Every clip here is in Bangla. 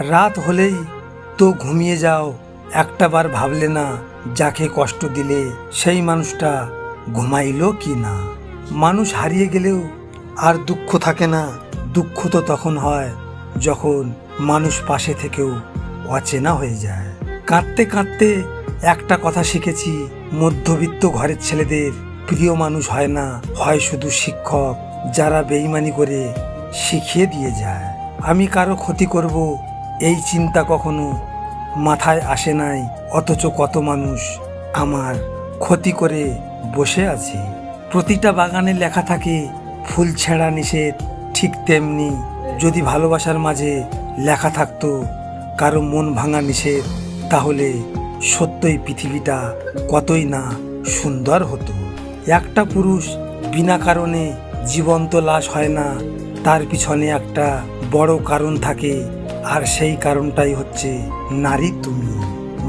রাত হলেই তো ঘুমিয়ে যাও, একটাবার ভাবলে না যাকে কষ্ট দিলে সেই মানুষটা ঘুমাইলো কি না। মানুষ হারিয়ে গেলেও আর দুঃখ থাকে না। দুঃখ তো তখন হয় যখন মানুষ পাশে থেকেও অচেনা হয়ে যায়। কাঁদতে কাঁদতে একটা কথা শিখেছি, মধ্যবিত্ত ঘরের ছেলেদের প্রিয় মানুষ হয় না, হয় শুধু শিক্ষক যারা বেইমানি করে শিখিয়ে দিয়ে যায়। আমি কারো ক্ষতি করব এই চিন্তা কখনো মাথায় আসে নাই, অথচ কত মানুষ আমার ক্ষতি করে বসে আছে। প্রতিটা বাগানে লেখা থাকে ফুল ছেঁড়া নিষেধ, ঠিক তেমনি যদি ভালোবাসার মাঝে লেখা থাকতো কারো মন ভাঙা নিষেধ, তাহলে সত্যই পৃথিবীটা কতই না সুন্দর হতো। একটা পুরুষ বিনা কারণে জীবন্ত লাশ হয় না, তার পিছনে একটা বড় কারণ থাকে, আর সেই কারণটাই হচ্ছে নারী তুমি।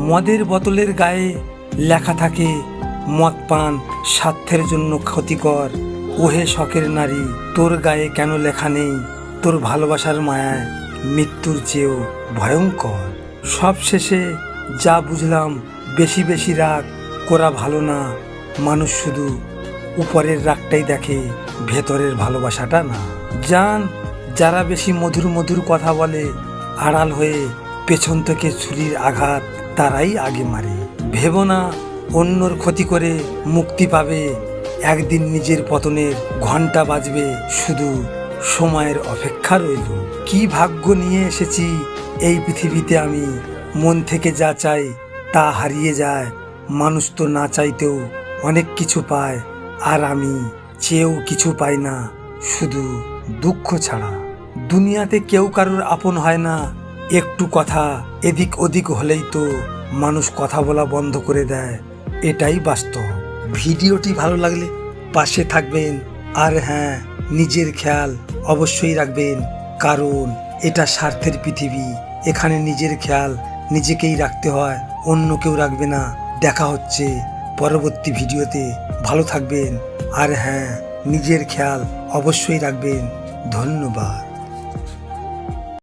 মদের বোতলের গায়ে লেখা থাকে মদ পান স্বার্থের জন্য ক্ষতিকর। ওহে শখের নারী, তোর গায়ে কেন লেখা নেই তোর ভালোবাসার মায়ায় মৃত্যুর চেয়েও ভয়ঙ্কর। সব শেষে যা বুঝলাম, বেশি বেশি রাগ করা ভালো না। মানুষ শুধু উপরের রাগটাই দেখে, ভেতরের ভালোবাসাটা না। জান, যারা বেশি মধুর মধুর কথা বলে, আড়াল হয়ে পেছন থেকে ছুরির আঘাত তারাই আগে মারে। ভেবো না অন্যর ক্ষতি করে মুক্তি পাবে, একদিন নিজের পতনের ঘন্টা বাজবে, শুধু সময়ের অপেক্ষা রইল। কি ভাগ্য নিয়ে এসেছি এই পৃথিবীতে আমি, মন থেকে যা চাই তা হারিয়ে যায়। মানুষ তো না চাইতেও অনেক কিছু পায়, আর আমি চেয়েও কিছু পাই না, শুধু দুঃখ ছাড়া। দুনিয়াতে কেউ কারোর আপন হয় না, একটু কথা এদিক ওদিক হলেই তো মানুষ কথা বলা বন্ধ করে দেয়, এটাই বাস্তব। ভিডিওটি ভালো লাগলে পাশে থাকবেন, আর হ্যাঁ, নিজের খেয়াল অবশ্যই রাখবেন, কারণ এটা স্বার্থের পৃথিবী। এখানে নিজের খেয়াল নিজেকেই রাখতে হয়, অন্য কেউ রাখবে না। দেখা হচ্ছে পরবর্তী ভিডিওতে। ভালো থাকবেন, আর হ্যাঁ, নিজের খেয়াল অবশ্যই রাখবেন। ধন্যবাদ।